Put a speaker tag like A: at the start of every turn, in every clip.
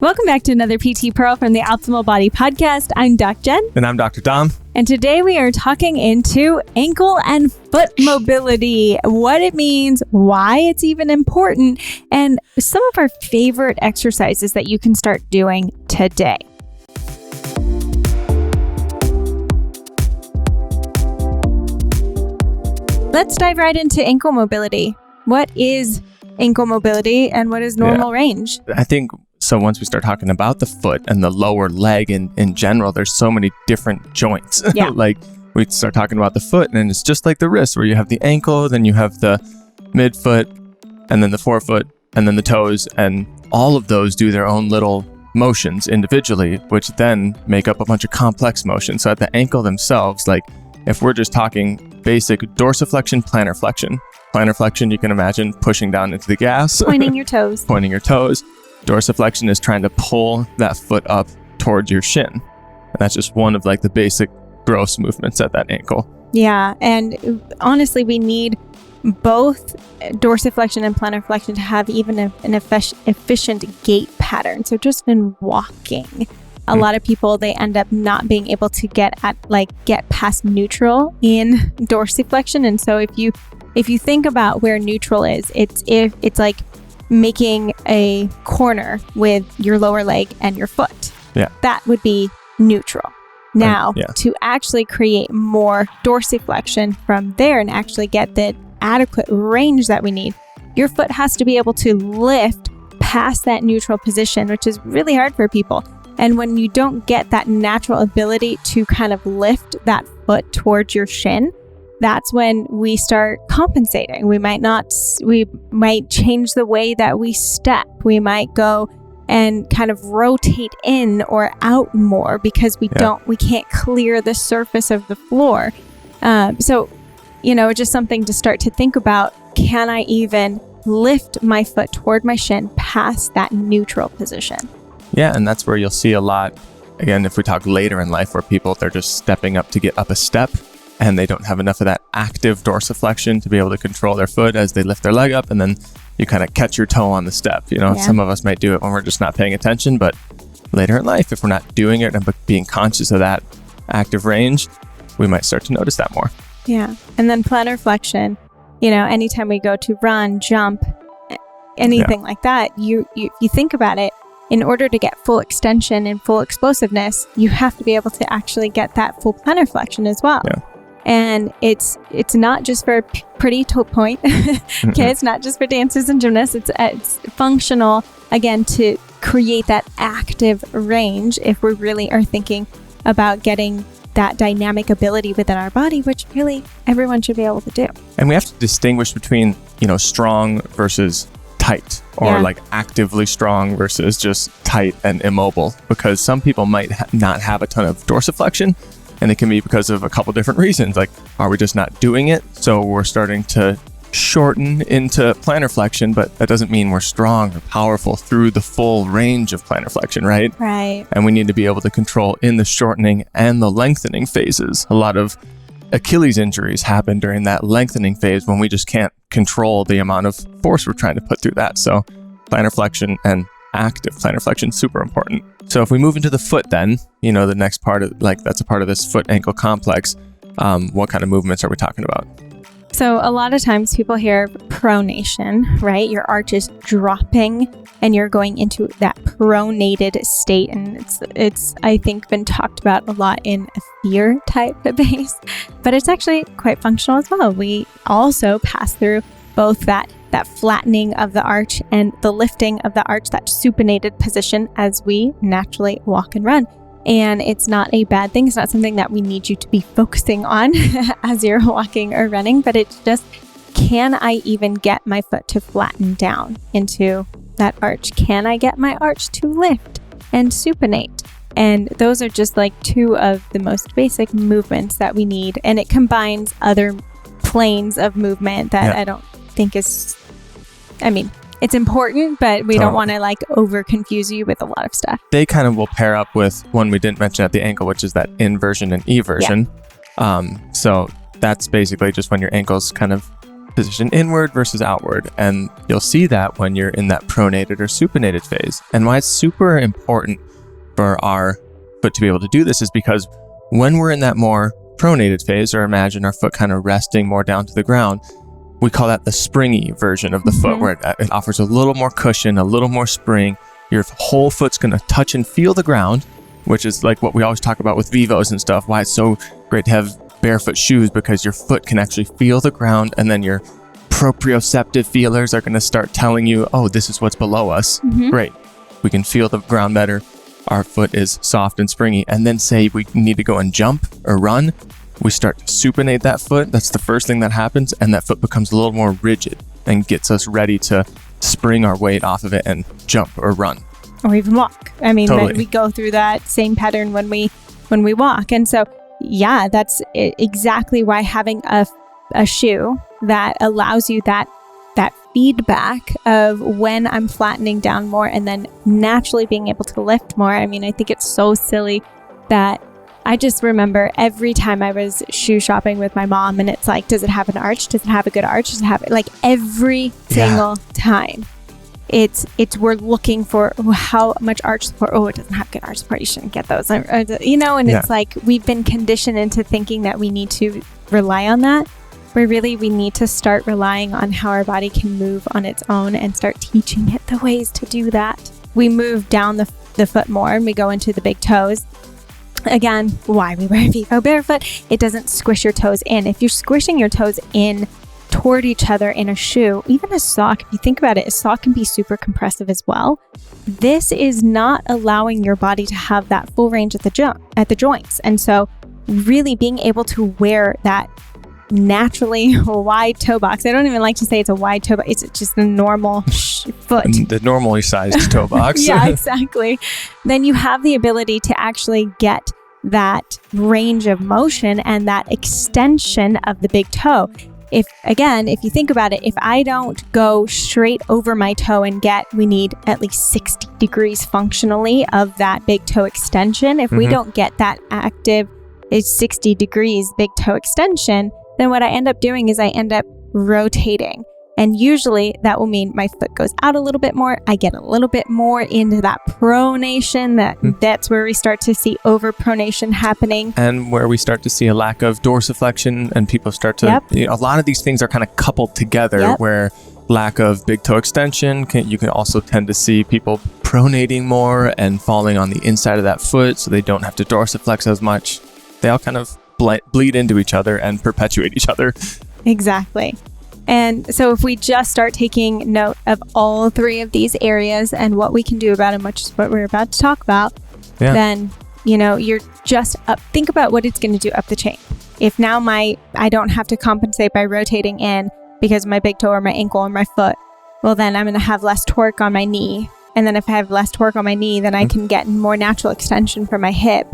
A: Welcome back to another PT Pearl from the Optimal Body Podcast. I'm Doc Jen.
B: And I'm Dr. Dom.
A: And today we are talking into ankle and foot mobility, what it means, why it's even important, and some of our favorite exercises that you can start doing today. Let's dive right into ankle mobility. What is ankle mobility and what is normal range?
B: I think so once we start talking about the foot and the lower leg in general, there's so many different joints.
A: Yeah.
B: Like we start talking about the foot and it's just like the wrist where you have the ankle, then you have the midfoot, and then the forefoot, and then the toes. And all of those do their own little motions individually, which then make up a bunch of complex motions. So at the ankle themselves, like if we're just talking basic dorsiflexion, plantar flexion. Plantar flexion, you can imagine pushing down into the gas.
A: Pointing your toes.
B: Pointing your toes. Dorsiflexion is trying to pull that foot up towards your shin. And that's just one of like the basic gross movements at that ankle.
A: Yeah. And honestly, we need both dorsiflexion and plantar flexion to have even an efficient gait pattern. So just in walking, a lot of people, they end up not being able to get past neutral in dorsiflexion. And so if you think about where neutral is, it's like making a corner with your lower leg and your foot.
B: Yeah.
A: That would be neutral. Now, to actually create more dorsiflexion from there and actually get the adequate range that we need, your foot has to be able to lift past that neutral position, which is really hard for people. And when you don't get that natural ability to kind of lift that foot towards your shin, that's when we start compensating. We might change the way that we step. We might go and kind of rotate in or out more because we can't clear the surface of the floor. So, just something to start to think about. Can I even lift my foot toward my shin past that neutral position?
B: Yeah. And that's where you'll see a lot, again, if we talk later in life where they're just stepping up to get up a step and they don't have enough of that active dorsiflexion to be able to control their foot as they lift their leg up. And then you kind of catch your toe on the step. Some of us might do it when we're just not paying attention, but later in life, if we're not doing it and being conscious of that active range, we might start to notice that more.
A: Yeah. And then plantar flexion, anytime we go to run, jump, anything like that, you think about it, in order to get full extension and full explosiveness, you have to be able to actually get that full plantar flexion as well.
B: Yeah.
A: And it's not just for pretty toe point. Okay, it's not just for dancers and gymnasts. It's functional, again, to create that active range if we really are thinking about getting that dynamic ability within our body, which really everyone should be able to do.
B: And we have to distinguish between, strong versus tight, or like actively strong versus just tight and immobile, because some people might not have a ton of dorsiflexion. And it can be because of a couple different reasons. Like, are we just not doing it? So we're starting to shorten into plantar flexion, but that doesn't mean we're strong or powerful through the full range of plantar flexion, right?
A: Right.
B: And we need to be able to control in the shortening and the lengthening phases. A lot of Achilles injuries happen during that lengthening phase when we just can't control the amount of force we're trying to put through that. So plantar flexion and active plantar flexion, super important. So if we move into the foot then, the next part of that's a part of this foot ankle complex. What kind of movements are we talking about?
A: So a lot of times people hear pronation, right? Your arch is dropping and you're going into that pronated state. And it's I think been talked about a lot in a fear type of base, but it's actually quite functional as well. We also pass through both that flattening of the arch and the lifting of the arch, that supinated position as we naturally walk and run. And it's not a bad thing. It's not something that we need you to be focusing on as you're walking or running, but it's just, can I even get my foot to flatten down into that arch? Can I get my arch to lift and supinate? And those are just like two of the most basic movements that we need. And it combines other planes of movement that I don't think is, it's important, but we don't want to over confuse you with a lot of stuff.
B: They kind of will pair up with one we didn't mention at the ankle, which is that inversion and eversion. So that's basically just when your ankle's kind of position inward versus outward. And you'll see that when you're in that pronated or supinated phase. And why it's super important for our foot to be able to do this is because when we're in that more pronated phase, or imagine our foot kind of resting more down to the ground, we call that the springy version of the foot, where it offers a little more cushion, a little more spring. Your whole foot's going to touch and feel the ground, which is like what we always talk about with Vivos and stuff, why it's so great to have barefoot shoes, because your foot can actually feel the ground, and then your proprioceptive feelers are going to start telling you, oh, this is what's below us. Great. We can feel the ground better. Our foot is soft and springy. And then say we need to go and jump or run, we start to supinate that foot. That's the first thing that happens. And that foot becomes a little more rigid and gets us ready to spring our weight off of it and jump or run.
A: Or even walk. I mean,
B: Totally.
A: we go through that same pattern when we walk. And so, yeah, that's exactly why having a shoe that allows you that feedback of when I'm flattening down more and then naturally being able to lift more. I mean, I think it's so silly that I just remember every time I was shoe shopping with my mom, and it's like, does it have an arch? Does it have a good arch? Does it have, like, every single time? It's we're looking for how much arch support. Oh, it doesn't have good arch support. You shouldn't get those. It's like we've been conditioned into thinking that we need to rely on that, where really we need to start relying on how our body can move on its own and start teaching it the ways to do that. We move down the foot more and we go into the big toes. Again, why we wear Vivo barefoot, it doesn't squish your toes in. If you're squishing your toes in toward each other in a shoe, even a sock, if you think about it, a sock can be super compressive as well. This is not allowing your body to have that full range at the joints. And so really being able to wear that naturally wide toe box. I don't even like to say it's a wide toe box. It's just a normal foot.
B: The normally sized toe box.
A: Yeah, exactly. Then you have the ability to actually get that range of motion and that extension of the big toe. If you think about it, if I don't go straight over my toe and we need at least 60 degrees functionally of that big toe extension. If we don't get that active 60 degrees big toe extension, then what I end up doing is I end up rotating. And usually that will mean my foot goes out a little bit more. I get a little bit more into that pronation. That's where we start to see overpronation happening. And
B: where we start to see a lack of dorsiflexion, and people start to, a lot of these things are kind of coupled together, where lack of big toe extension, you can also tend to see people pronating more and falling on the inside of that foot so they don't have to dorsiflex as much. They all kind of bleed into each other and perpetuate each other.
A: Exactly. And so if we just start taking note of all three of these areas and what we can do about them, which is what we're about to talk about, then, you're just think about what it's going to do up the chain. If now I don't have to compensate by rotating in because of my big toe or my ankle or my foot, well, then I'm going to have less torque on my knee. And then if I have less torque on my knee, then I can get more natural extension from my hip.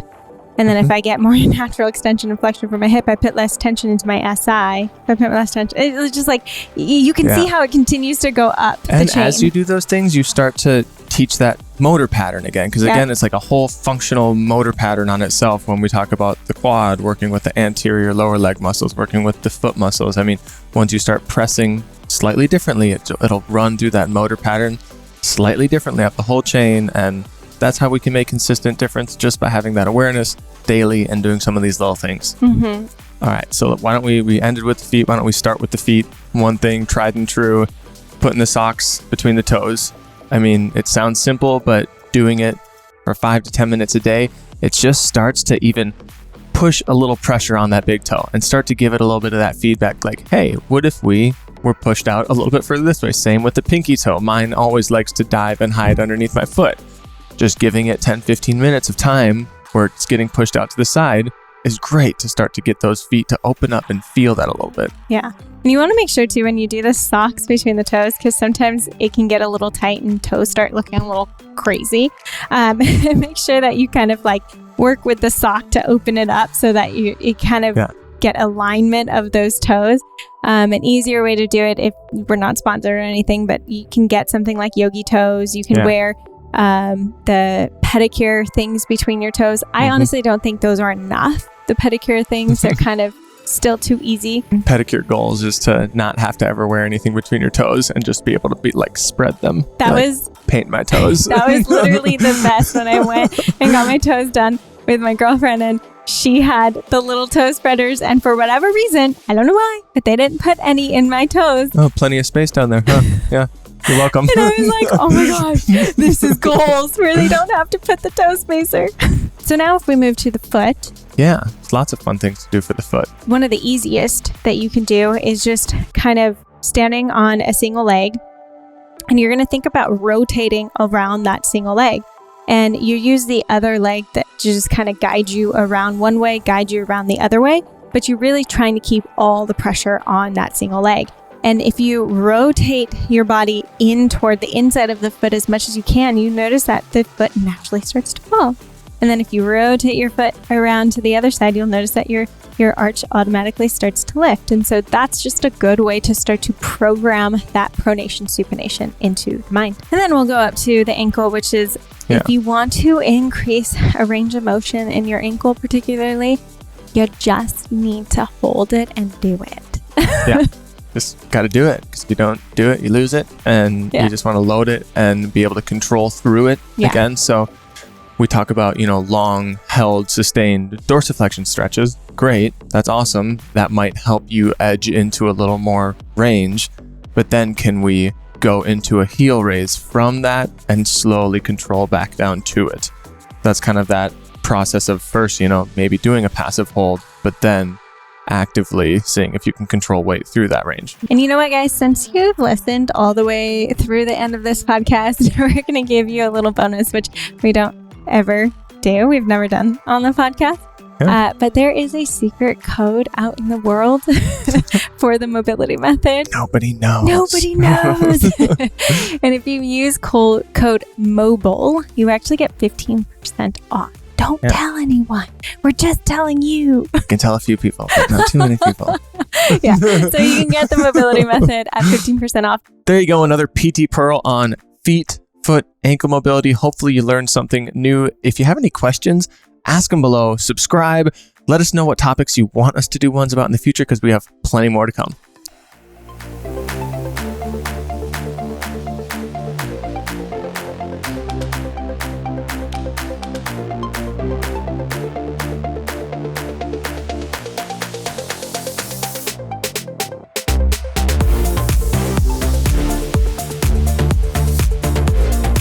A: And then if I get more natural extension and flexion from my hip, I put less tension into my SI. If I put less tension, it's just like, you can see how it continues to go up the chain.
B: And as you do those things, you start to teach that motor pattern again. Because again, it's like a whole functional motor pattern on itself when we talk about the quad, working with the anterior lower leg muscles, working with the foot muscles. I mean, once you start pressing slightly differently, it'll run through that motor pattern slightly differently up the whole chain. And that's how we can make consistent difference, just by having that awareness daily and doing some of these little things. All right, so why don't we ended with the feet. Why don't we start with the feet? One thing, tried and true, putting the socks between the toes. I mean, it sounds simple, but doing it for 5 to 10 minutes a day, it just starts to even push a little pressure on that big toe and start to give it a little bit of that feedback. Like, hey, what if we were pushed out a little bit further this way? Same with the pinky toe. Mine always likes to dive and hide underneath my foot. Just giving it 10-15 minutes of time where it's getting pushed out to the side is great to start to get those feet to open up and feel that a little bit. Yeah.
A: And you want to make sure too, when you do the socks between the toes, because sometimes it can get a little tight and toes start looking a little crazy. Make sure that you kind of like work with the sock to open it up so that you kind of get alignment of those toes. An easier way to do it, if we're not sponsored or anything, but you can get something like yogi toes. You can wear the pedicure things between your toes. I honestly don't think those are enough. The pedicure things, they're kind of still too easy.
B: Pedicure goals is to not have to ever wear anything between your toes and just be able to be like spread them.
A: That
B: like,
A: was
B: paint my toes.
A: That was literally the best when I went and got my toes done with my girlfriend, and she had the little toe spreaders, and for whatever reason, I don't know why, but they didn't put any in my toes.
B: Oh, plenty of space down there, huh? Yeah. You're welcome.
A: And I was like, oh my gosh, this is goals where they don't have to put the toe spacer. So now if we move to the foot.
B: Yeah, there's lots of fun things to do for the foot.
A: One of the easiest that you can do is just kind of standing on a single leg, and you're going to think about rotating around that single leg. And you use the other leg that just kind of guide you around one way, guide you around the other way, but you're really trying to keep all the pressure on that single leg. And if you rotate your body in toward the inside of the foot as much as you can, you notice that the foot naturally starts to fall. And then if you rotate your foot around to the other side, you'll notice that your arch automatically starts to lift. And so that's just a good way to start to program that pronation supination into the mind. And then we'll go up to the ankle, which is if you want to increase a range of motion in your ankle particularly, you just need to hold it and do it.
B: Yeah. Just got to do it, because if you don't do it, you lose it, and you just want to load it and be able to control through it again. So we talk about, long held, sustained dorsiflexion stretches. Great. That's awesome. That might help you edge into a little more range, but then can we go into a heel raise from that and slowly control back down to it? That's kind of that process of first, maybe doing a passive hold, but then actively seeing if you can control weight through that range.
A: And you know what, guys? Since you've listened all the way through the end of this podcast, we're going to give you a little bonus, which we don't ever do. We've never done on the podcast. Yeah. But there is a secret code out in the world for the mobility method.
B: Nobody knows.
A: Nobody knows. And if you use code MOBILE, you actually get 15% off. Don't tell anyone. We're just telling you.
B: You can tell a few people, but not too many people.
A: Yeah. So you can get the mobility method at 15% off.
B: There you go. Another PT Pearl on feet, foot, ankle mobility. Hopefully you learned something new. If you have any questions, ask them below. Subscribe. Let us know what topics you want us to do ones about in the future, because we have plenty more to come.